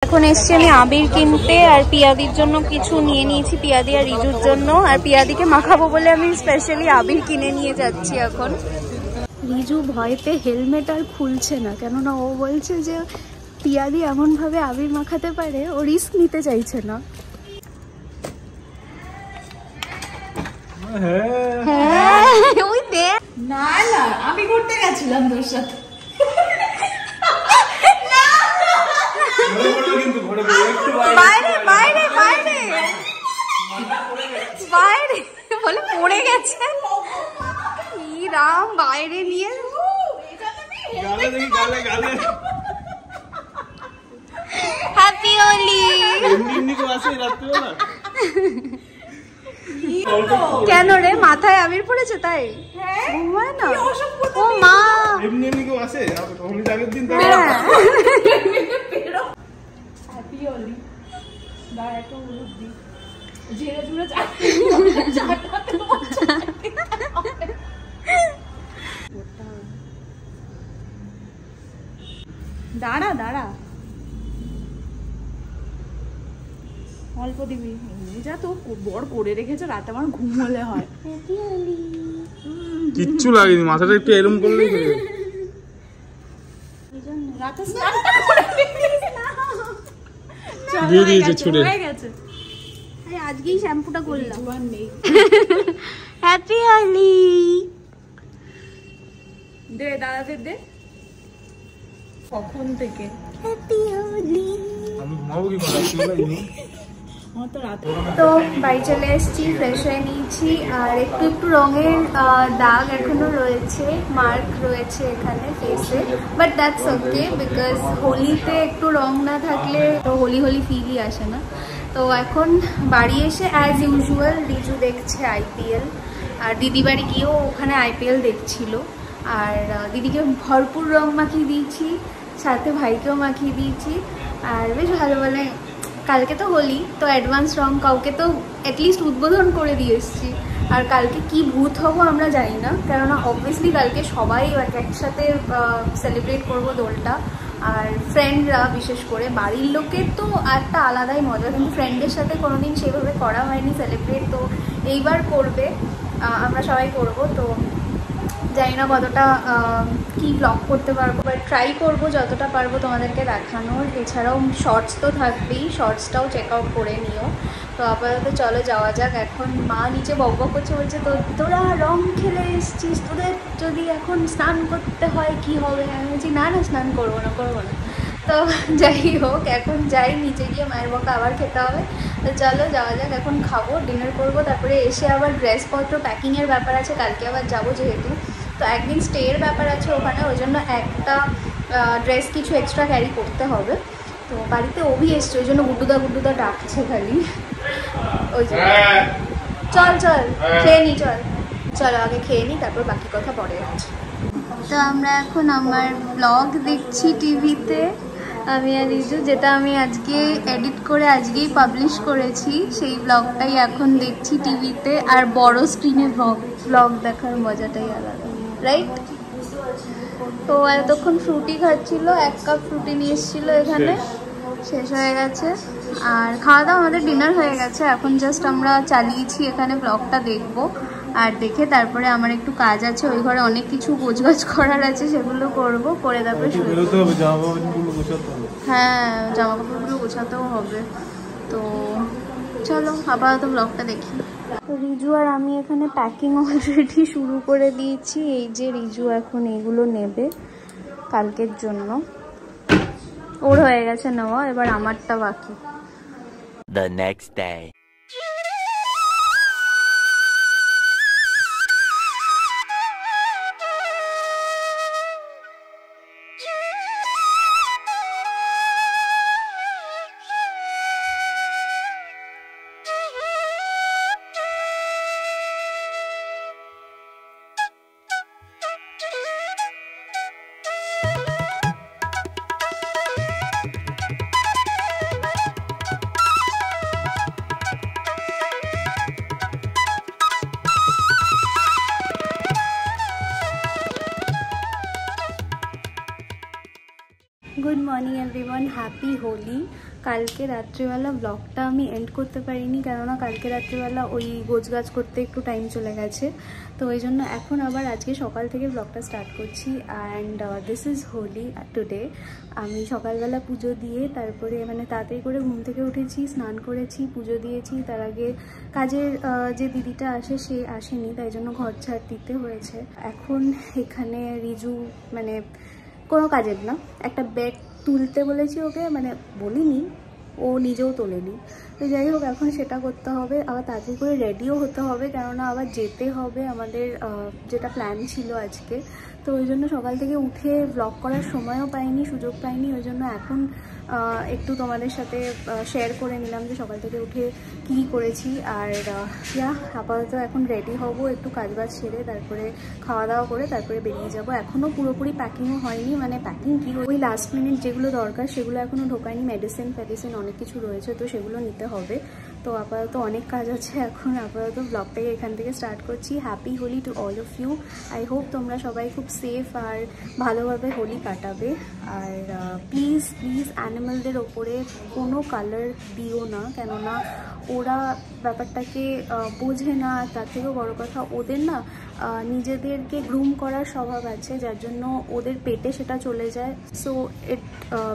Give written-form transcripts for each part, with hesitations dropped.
এখন এসছি আমি আবির কিনতে, আর পিয়াদির জন্য কিছু নিয়ে নিয়েছি, পিয়াদি আর রিজুর জন্য। আর পিয়াদিকে মাখাবো বলে আমি স্পেশালি আবির কিনে নিয়ে যাচ্ছি এখন। রিজু ভয়তে হেলমেট আর খুলছে না, কেননা ও বলছে যে পিয়াদি এমন ভাবে আবির মাখাতে পারে, ও রিস্ক নিতে চাইছে না। হ্যাঁ ওই দেখ না না আমি ঘুরতে গেছিলাম তোর সাথে। বাইরে বাইরে বাইরে বাইরে বলে পড়ে গেছে। ই রাম, বাইরে নিয়ে হ্যাপি হোলি। কেন রে, মাথায় আবির পড়েছে তাই? না ও মা এমনি এমনি কেউ আসে হোলির আগের দিন হ্যাপি হোলি। দাঁড়া একটা হলুদ দি, ঝেড়ে ঝুড়ে দাঁড়া দাঁড়া অল্প দিবি। যা তো বড় করে রেখেছে, রাতে আমার ঘুম হলে হয়। কিচ্ছু লাগেনি, মাথাটা একটু এরম করলেই হয়ে যাবে। রাতে দিয়ে দিয়েছে ছুড়ে। হয়ে গেছে। আজকেই শ্যাম্পুটা করলাম। জোয়ান নেই। হ্যাপি হোলি। দে দাদাদের দে। কখন থেকে হ্যাপি হোলি। আমি ঘুমাবো কি করে? তো বাড়ি চলে এসেছি, ফ্রেশ হয়ে নিয়েছি, আর একটু একটু রঙের দাগ এখনো রয়েছে, মার্ক রয়েছে এখানে ফেসে, বাট দ্যাটস ওকে বিকজ হোলিতে একটু রং না থাকলে তো হোলি হোলি ফিলই আসে না। তো এখন বাড়ি এসে অ্যাজ ইউজুয়াল রিজু দেখছে আইপিএল, আর দিদি বাড়ি গিয়েও ওখানে আইপিএল দেখছিল। আর দিদিকে ভরপুর রং মাখিয়ে দিয়েছি, সাথে ভাইকেও মাখিয়ে দিয়েছি। আর বেশ ভালো, মানে কালকে তো হোলি, তো অ্যাডভান্স রং কাউকে তো অ্যাটলিস্ট উদ্বোধন করে দিয়ে এসেছি। আর কালকে কি ভূত হবো আমরা জানি না, কেননা অবভিয়াসলি কালকে সবাই একসাথে সেলিব্রেট করবো দোলটা। আর ফ্রেন্ডরা, বিশেষ করে বাড়ির লোকের তো একটা আলাদাই মজা, কিন্তু ফ্রেন্ডের সাথে কোনোদিন সেভাবে করা হয়নি সেলিব্রেট, তো এইবার করবে, আমরা সবাই করবো। তো জানি না কতটা কি ব্লগ করতে পারবো, বাট ট্রাই করবো যতটা পারবো তোমাদেরকে দেখানোর। এছাড়াও শর্টস তো থাকবেই, শর্টসটাও চেক আউট করে নিও। তো আপাতত চলো যাওয়া যাক। এখন মা নিচে বকবক করছে, বলছে তো তোরা রং খেলে এসছিস, তোদের যদি এখন স্নান করতে হয় কি হবে? আমি বলছি না না, স্নান করবো না করবো না। তো যাই হোক, এখন যাই নিচে গিয়ে মায়ের বকা আবার খেতে হবে। তো চলো যাওয়া যাক, এখন খাবো, ডিনার করবো, তারপরে এসে আবার ড্রেসপত্র প্যাকিংয়ের ব্যাপার আছে, কালকে আবার যাবো যেহেতু, তো একদিন স্টের ব্যাপার আছে ওখানে, ওই জন্য একটা ড্রেস কিছু এক্সট্রা ক্যারি করতে হবে। তো বাড়িতে অভি এসছে, ওই জন্য গুড্ডুদা ডাকছে খালি, ওই জন্য। চল চল খেয়ে নি, চলো আগে খেয়ে নিই, তারপর বাকি কথা পরে আছে। তো আমরা এখন আমার ব্লগ দেখছি টিভিতে, আমি আর রিজু, যেটা আমি আজকে এডিট করে আজকেই পাবলিশ করেছি, সেই ব্লগটাই এখন দেখছি টিভিতে। আর বড় স্ক্রিনে ব্লগ দেখার মজাটাই আলাদা, রাইট? তো এতক্ষণ ফ্রুটি খাচ্ছিল, 1 কাপ ফ্রুটি নিয়ে এসেছিল এখানে, শেষ হয়ে গেছে। আর খাওয়া দাওয়া আমাদের ডিনার হয়ে গেছে, এখন জাস্ট আমরা চালিয়েছি এখানে ব্লগটা দেখবো। আর দেখে তারপরে আমার একটু কাজ আছে, ওই ঘরে অনেক কিছু গোছগাছ করার আছে, সেগুলো করব, করে তারপরে হ্যাঁ জামা কাপড়গুলো গোছাতেও হবে। তো চলো আপাতত ব্লগটা দেখি। রিজু আর আমি এখানে প্যাকিং অলরেডি শুরু করে দিয়েছি। এই যে রিজু এখন এইগুলো নেবে কালকের জন্য, ওর হয়ে গেছে নেওয়া, এবার আমারটা বাকি। The next day. Good morning everyone, happy Holi. কালকে রাত্রিবেলা ব্লগটা আমি এন্ড করতে পারিনি, কেননা কালকে রাত্রিবেলা ওই গোছগাছ করতে একটু টাইম চলে গেছে। তো ওই জন্য এখন আবার আজকে সকাল থেকে ব্লগটা স্টার্ট করছি। And this is Holi today. আমি সকালবেলা পুজো দিয়ে তারপরে মানে তাড়াতাড়ি করে ঘুম থেকে উঠেছি, স্নান করেছি, পুজো দিয়েছি। তার আগে কাজের যে দিদিটা আসে সে আসেনি, তাই জন্য ঘর ঝাড় দিতে হয়েছে। এখন এখানে রিজু মানে কোনো কাজের না, একটা ব্যাগ তুলতে বলেছি ওকে, মানে বলিনি, ও নিজেও তোলেনি। তো যাই হোক এখন সেটা করতে হবে, আবার তাড়াতাড়ি করে রেডিও হতে হবে, কেননা আবার যেতে হবে আমাদের যেটা প্ল্যান ছিল আজকে। তো ওই জন্য সকাল থেকে উঠে ব্লগ করার সময়ও পাইনি, সুযোগ পাইনি। ওই জন্য এখন একটু তোমাদের সাথে শেয়ার করে নিলাম যে সকাল থেকে উঠে কী করেছি। আর আপাতত এখন রেডি হব, একটু কাজবাজ সেরে তারপরে খাওয়া দাওয়া করে তারপরে বেরিয়ে যাব। এখনও পুরোপুরি প্যাকিংও হয়নি, মানে প্যাকিং কি ওই লাস্ট মিনিট যেগুলো দরকার সেগুলো এখনও ঢোকায়নি। মেডিসিন অনেক কিছু রয়েছে, তো সেগুলো নিতে হবে। তো আপাতত অনেক কাজ আছে, এখন আপাতত ব্লগটাকে এখান থেকে স্টার্ট করছি। Happy Holi to all of you. I hope তোমরা সবাই খুব সেফ আর ভালোভাবে হোলি কাটাবে। আর প্লিজ প্লিজ অ্যানিমালদের ওপরে কোনো কালার দিও না, কেননা ওরা ব্যাপারটাকে বোঝে না। তার থেকেও বড় কথা, ওদের না নিজেদেরকে গ্রুম করার স্বভাব আছে, যার জন্য ওদের পেটে সেটা চলে যায়। So it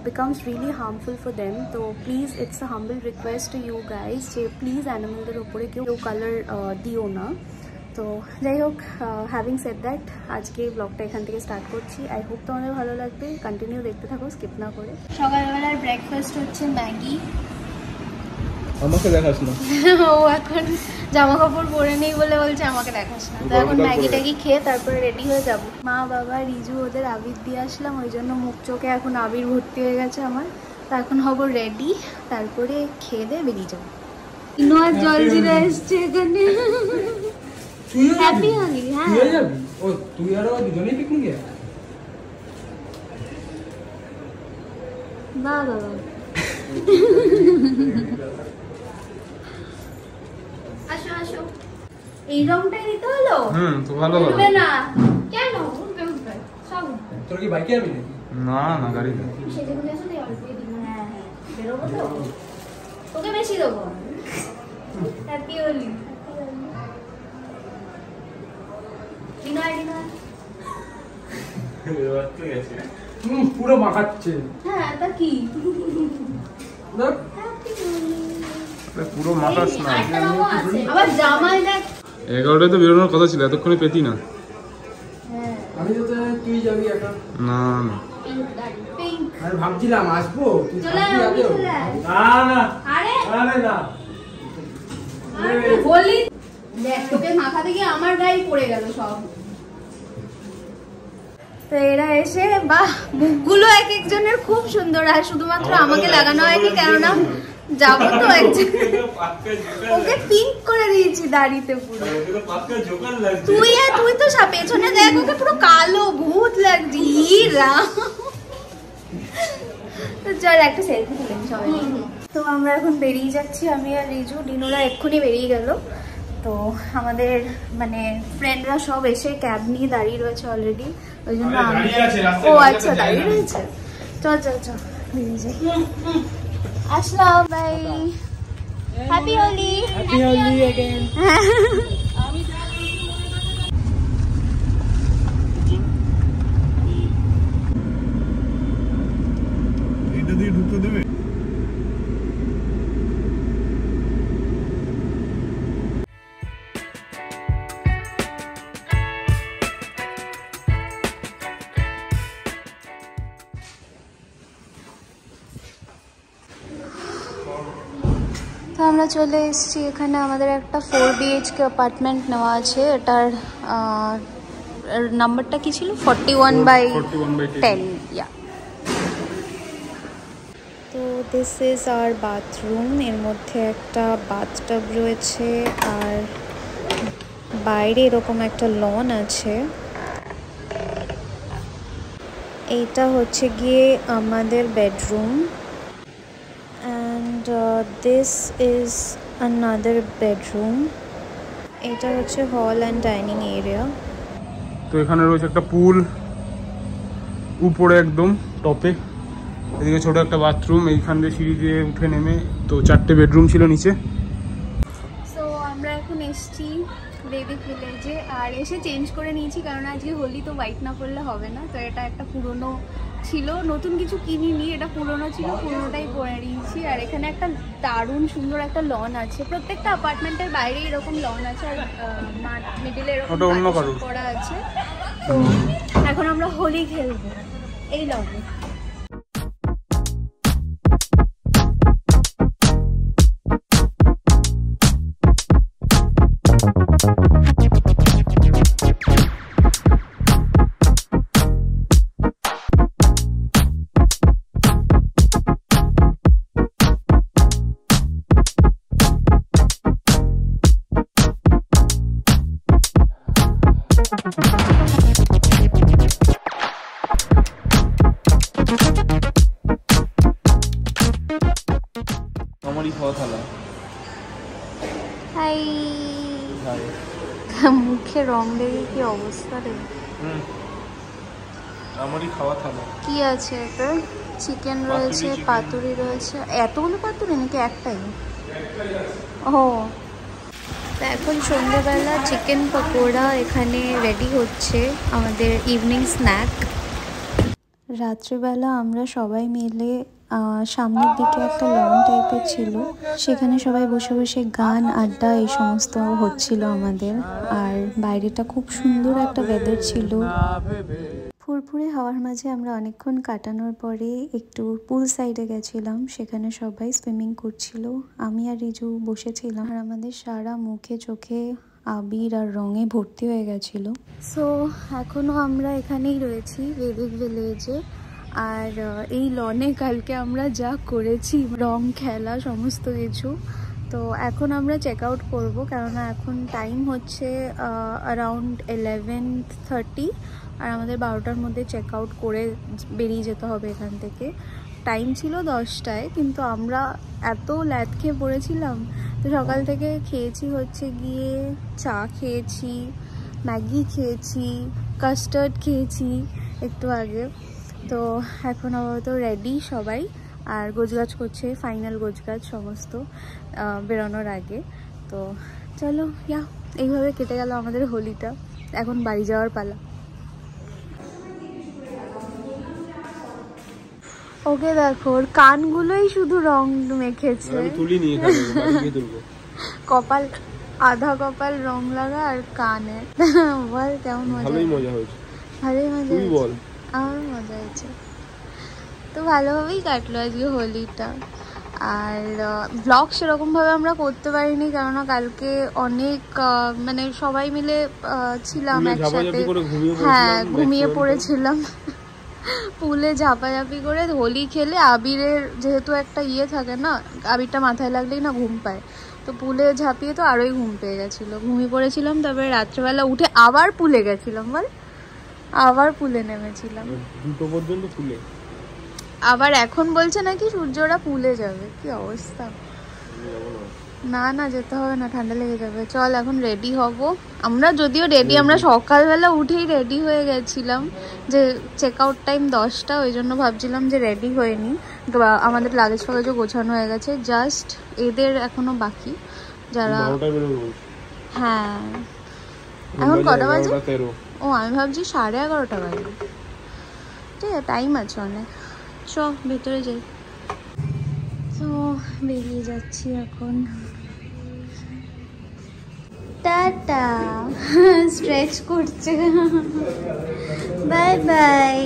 becomes really harmful for them. তো please it's a humble request to you guys যে প্লিজ অ্যানিমালদের ওপরে কেউ কালার দিও না। তো যাই হোক, হ্যাভিং সেড দ্যাট আজকে ব্লগটা এখান থেকে স্টার্ট করছি। আই হোপ তোমাদের ভালো লাগবে, কন্টিনিউ দেখতে থাকো স্কিপ না করে। সকালবেলার ব্রেকফাস্ট হচ্ছে ম্যাগি। আমাকে দেখাস না। ও এখন জামা কাপড় পরে নেই বলে বলছে আমাকে দেখাস না। তো এখন ম্যাগি ট্যাগি খেয়ে তারপরে রেডি হয়ে যাব। মা বাবা রিজু ওদের আবির দিয়ে আসলাম, ওই জন্য মুখ চোখে এখন আবির ভর্তি হয়ে গেছে আমার। তো এখন হব রেডি, তারপরে খেয়ে দিয়ে বেরিয়ে যাবো। ইনোয়ার জলজিরা এসছে এখানে। হ্যাপি হোলি। হ্যাঁ তুই যাবি? ও তুই আর ও দুজনেই পিকনিকে? বাহ বাবা। আসো আসো। এই রংটাই দিতে হলো? তো ভালো হবে না কেন? উঠবে উঠবে সব। তোর কি বাইকে যাবি নাকি? না না গাড়িতে। সেজেগুলো আসলে অল্প দিব। হ্যাঁ হ্যাঁ বেরোবো তো, তোকে বেশি দেবো। হ্যাপি হোলি। পুরো মাখাচ্ছে। হ্যাঁ তা কি পুরো মাখাস না। আবার জামাই দেখ 11টায় তো বেরোনোর কথা ছিল, এতক্ষণে পেতি না। আমি তো তুই যাবি একা। না না আমি ভাবছিলাম আসবো, তুই চলে না না আরে আরে না বলি দেখ তোকে মাথা থেকে আমার গায়ে পড়ে গেল সব। তো এরা এসে বাহ, মুখগুলো এক একজনের খুব সুন্দর, আর শুধুমাত্র আমাকে লাগানো হয়নি, কেননা যাবো তো একজন ওকে পিঙ্ক করে দিয়েছি দাড়িতে পুরো। তুই তো পেছনে দেখ, ওকে পুরো কালো ভূত লাগছে। তো চল একটা সেলফি তুলে নি সবাই। তো আমরা এখন বেরিয়ে যাচ্ছি, আমি আর রিজু। ডিনোরা এক্ষুনি বেরিয়ে গেল। তো আমাদের মানে ফ্রেন্ডরা সব এসে ক্যাব নিয়ে দাঁড়িয়ে রয়েছে অলরেডি, ওই জন্য ও আচ্ছা দাঁড়িয়ে রয়েছে। চল চল চল বেরিয়ে যাই। আসলাম, bye. Happy Holi. Happy Holi again. এটা দিয়ে ঢুকতে দেবে? তো আমরা চলে এসেছি এখানে। আমাদের একটা 4 BHK অ্যাপার্টমেন্ট নেওয়া আছে। এটার নাম্বারটা কি ছিল? 41/10। ইয়া। তো দিস ইজ আওয়ার বাথরুম। এর মধ্যে একটা বাথটাব রয়েছে, আর বাইরে এরকম একটা লন আছে। এইটা হচ্ছে গিয়ে আমাদের bedroom. And this is another bedroom. এটা হচ্ছে হল অ্যান্ড ডাইনিং এরিয়া। তো এখানে রয়েছে একটা পুল উপরে একদম টপে, এদিকে ছোট একটা বাথরুম, এইখান দিয়ে সিঁড়ি দিয়ে উঠে নেমে তো 4টে বেডরুম ছিল নিচে। সো আমরা এখন এসছি বেবি ভিলেজে, আর এসে চেঞ্জ করে নিয়েছি কারণ আজকে হোলি, তো হোয়াইট না পরলে হবে না। তো এটা একটা পুরনো ছিল, নতুন কিছু কিনিনি, এটা পুরনো ছিল, পুরনোটাই পরে নিয়েছি। আর এখানে একটা দারুণ সুন্দর একটা লন আছে, প্রত্যেকটা অ্যাপার্টমেন্টের বাইরে এরকম লন আছে, আর মিডিলে এরকম করা আছে। তো এখন আমরা হোলি খেলবো এই লনে। আমারই খাওয়া থালা। হাই, মুখে রং লেগে কি অবস্থা রে। আমারই খাওয়া থালা। কি আছে এতে? চিকেন রয়েছে, পাতুরি রয়েছে। এতগুলো পাতুরি নাকি একটাই? ও, তো এখন সন্ধ্যেবেলা চিকেন পকোড়া এখানে রেডি হচ্ছে, আমাদের ইভিনিং স্ন্যাক। রাত্রিবেলা আমরা সবাই মিলে সামনের দিকে একটা লন টাইপের ছিল, সেখানে সবাই বসে বসে গান আড্ডা এই সমস্ত হচ্ছিল আমাদের। আর বাইরেটা খুব সুন্দর একটা ওয়েদার ছিল। ফুরফুরে হাওয়ার মাঝে আমরা অনেকক্ষণ কাটানোর পরে একটু পুল সাইডে গেছিলাম, সেখানে সবাই সুইমিং করছিল। আমি আর রিজু বসেছিলাম, আর আমাদের সারা মুখে চোখে আবির আর রঙে ভর্তি হয়ে গেছিল। সো এখনও আমরা এখানেই রয়েছি বেবি ভিলেজে। আর এই লনে কালকে আমরা যা করেছি, রং খেলা সমস্ত কিছু। তো এখন আমরা চেক আউট করবো, কেননা এখন টাইম হচ্ছে অ্যারাউন্ড 11:30, আর আমাদের 12টার মধ্যে চেক আউট করে বেরিয়ে যেতে হবে এখান থেকে। টাইম ছিল 10টায়, কিন্তু আমরা এত ল্যাদ খেয়ে পড়েছিলাম। তো সকাল থেকে খেয়েছি হচ্ছে গিয়ে চা খেয়েছি, ম্যাগি খেয়েছি, কাস্টার্ড খেয়েছি একটু আগে। তো এখন আপাতত রেডি সবাই, আর গোছগাছ করছে, ফাইনাল গোছগাছ সমস্ত বেরোনোর আগে। তো চলো, এইভাবে কেটে গেল আমাদের হোলিটা। এখন বাড়ি যাওয়ার পালা। ওকে দেখো, ওর কানগুলোই শুধু রং মেখেছে। কপাল, আধা কপাল রং লাগা, আর কানে। বল কেমন মজা? ভালোই মজা হয়েছে। ভালোই মজা হয়েছে, আমার মজা হয়েছে। তো ভালোভাবেই কাটলো আজকে হোলিটা। আর ব্লগ সেরকমভাবে আমরা করতে পারিনি, কেননা কালকে অনেক মানে সবাই মিলে ছিলাম একসাথে। হ্যাঁ, ঘুমিয়ে পড়েছিলাম পুলে ঝাপাঝাপি করে। হোলি খেলে আবিরের যেহেতু একটা থাকে না, আবিরটা মাথায় লাগলেই না ঘুম পায়, তো পুলে ঝাঁপিয়ে তো আরোই ঘুম পেয়ে গেছিলো, ঘুমিয়ে পড়েছিলাম। তারপরে রাত্রেবেলা উঠে আবার পুলে গেছিলাম, বল, আবার পুলে নেমেছিলাম 2টো পর্যন্ত পুলে। আবার এখন বলছে নাকি সূর্যরা পুলে যাবে। কি অবস্থা! না না, যেতে হবে না, ঠান্ডা লেগে যাবে। চল এখন রেডি হব আমরা। যদিও রেডি, আমরা সকালবেলা উঠেই রেডি হয়ে গেছিলাম, যে চেক আউট টাইম 10টা, ওই জন্য ভাবছিলাম যে রেডি হয়ে নিই। তো আমাদের লাগেজ ফাগেজও গোছানো হয়ে গেছে, জাস্ট এদের এখনো বাকি যারা। হ্যাঁ, এখন কটা বাজে? ও, আমি ভাবছি 11:30 বাজে। ঠিক আছে, টাইম আছে অনেক। চ ভেতরে যাই। তো বেরিয়ে যাচ্ছি এখন। টাটা, স্ট্রেচ করছে। Bye bye,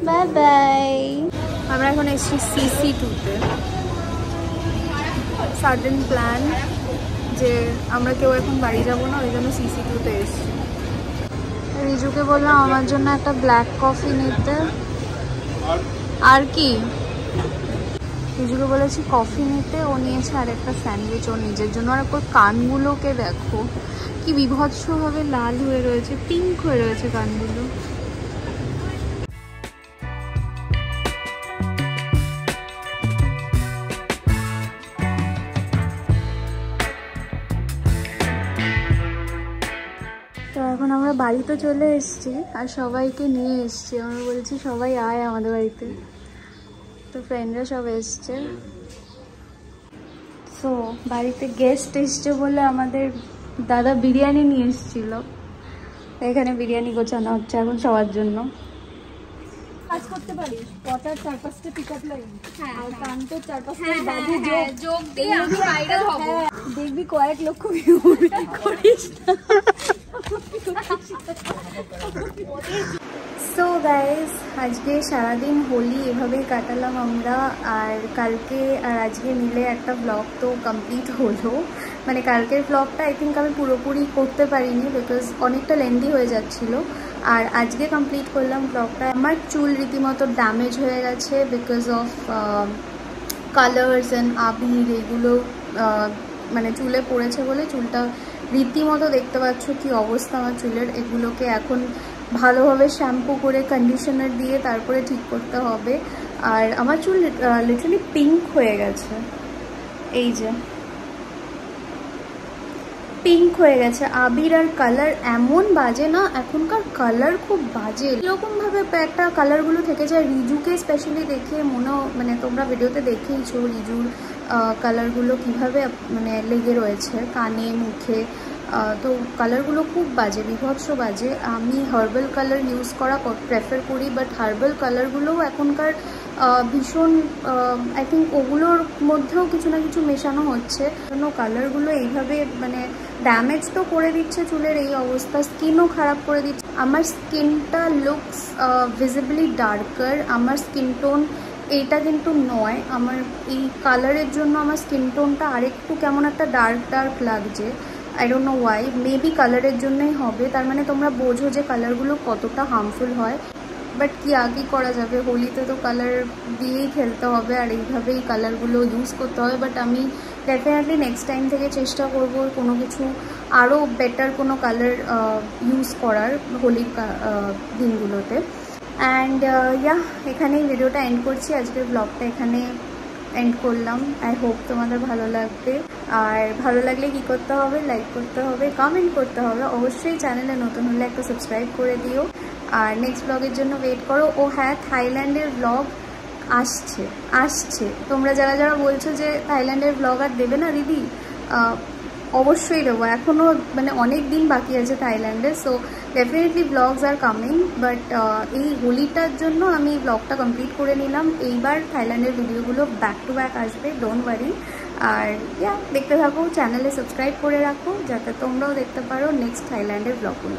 bye bye. আমরা এখন এসেছি CC2-তে। সাডেন প্ল্যান যে আমরা কেউ এখন বাড়ি যাবো না, ওই জন্য CC2-তে এসেছি। রিজুকে বললাম আমার জন্য একটা ব্ল্যাক কফি নিতে। আর কি, রিজুকে বলেছি কফি নিতে, ও নিয়েছে আর একটা স্যান্ডউইচ ওর নিজের জন্য। আর ওর কানগুলোকে দেখো কি বিভৎসভাবে লাল হয়ে রয়েছে, পিঙ্ক হয়ে রয়েছে কানগুলো। তো এখন আমরা বাড়িতে চলে এসেছি, আর সবাইকে নিয়ে এসেছি। আমরা বলেছি সবাই আয় আমাদের বাড়িতে। তো ফ্রেন্ডরা সব এসছে। সো বাড়িতে গেস্ট এসছে বলে আমাদের দাদা বিরিয়ানি নিয়ে এসেছিল। এখানে বিরিয়ানি গোছানো হচ্ছে এখন সবার জন্য। কাজ করতে পারিস, কটার 4-5টা পিকআপ লাইন, আর কান্তের 4-5টা যোগ দিয়ে আমি ভাইরাল হব, দেখবি কয়েক লক্ষ ভিউ করিস না। সো গাইস, আজকে সারাদিন হোলি এভাবেই কাটালাম আমরা। আর কালকে আর আজকে মিলে একটা ব্লগ তো কমপ্লিট হলো। মানে কালকের ব্লগটা আই থিঙ্ক আমি পুরোপুরি করতে পারিনি, বিকজ অনেকটা লেন্দি হয়ে যাচ্ছিলো। আর আজকে কমপ্লিট করলাম ব্লগটা। আমার চুল রীতিমতো ড্যামেজ হয়ে গেছে বিকজ অফ কালার্স অ্যান্ড আবির এগুলো মানে চুলে পড়েছে বলে চুলটা রীতিমতো দেখতে পাচ্ছ কি অবস্থা আমার চুলের। এগুলোকে এখন ভালোভাবে শ্যাম্পু করে কন্ডিশনার দিয়ে তারপরে ঠিক করতে হবে। আর আমার চুল লিটারালি পিঙ্ক হয়ে গেছে, এই যে পিঙ্ক হয়ে গেছে। আবির আর কালার এমন বাজে না, এখনকার কালার খুব বাজে। এরকমভাবে একটা কালারগুলো থেকে যায়। রিজুকে স্পেশালি দেখে মানে তোমরা ভিডিওতে দেখেইছো রিজুর কালারগুলো কিভাবে মানে লেগে রয়েছে কানে মুখে। তো কালারগুলো খুব বাজে, বিভৎস বাজে। আমি হার্বাল কালার ইউজ করা প্রেফার করি, বাট হার্বাল কালারগুলোও এখনকার ভীষণ আই থিঙ্ক ওগুলোর মধ্যেও কিছু না কিছু মেশানো হচ্ছে। জন্য কালারগুলো এইভাবে মানে ড্যামেজ তো করে দিচ্ছে চুলের এই অবস্থা, স্কিনও খারাপ করে দিচ্ছে। আমার স্কিনটা লুকস ভিজিবলি ডার্কার। আমার স্কিন টোন এইটা কিন্তু নয়। আমার এই কালারের জন্য আমার স্কিন টোনটা আরেকটু কেমন একটা ডার্ক লাগছে। I don't know Y, maybe কালারের জন্যই হবে। তার মানে তোমরা বোঝো যে কালারগুলো কতটা হার্মফুল হয়। বাট কি আগে করা যাবে, হোলিতে তো কালার দিয়েই খেলতে হবে আর এইভাবেই কালারগুলো ইউজ করতে হবে। বাট আমি ডেফিনেটলি নেক্সট টাইম থেকে চেষ্টা করব কোনো কিছু আরও বেটার কোনো কালার ইউজ করার হোলির দিনগুলোতে। অ্যান্ড এখানেই ভিডিওটা এন্ড করছি। আজকের ব্লগটা এখানে এন্ড করলাম। আই হোপ তোমাদের ভালো লাগবে। আর ভালো লাগলে কি করতে হবে, লাইক করতে হবে, কমেন্ট করতে হবে, অবশ্যই চ্যানেলে নতুন হলে একটা সাবস্ক্রাইব করে দিও। আর নেক্সট ব্লগের জন্য ওয়েট করো। ও হ্যাঁ, থাইল্যান্ডের ব্লগ আসছে। তোমরা যারা যারা বলছো যে থাইল্যান্ডের ব্লগ আর দেবে না দিদি, অবশ্যই দেবো। এখনও মানে অনেক দিন বাকি আছে থাইল্যান্ডে। So definitely blogs are coming. But এই হোলিটার জন্য আমি ব্লগটা কমপ্লিট করে নিলাম। এইবার থাইল্যান্ডের ভিডিওগুলো ব্যাক টু ব্যাক আসবে, ডোন্ট ওয়ারি। আর দেখতে থাকো, চ্যানেলে সাবস্ক্রাইব করে রাখো যাতে তোমরাও দেখতে পারো নেক্সট থাইল্যান্ডের ব্লগগুলো।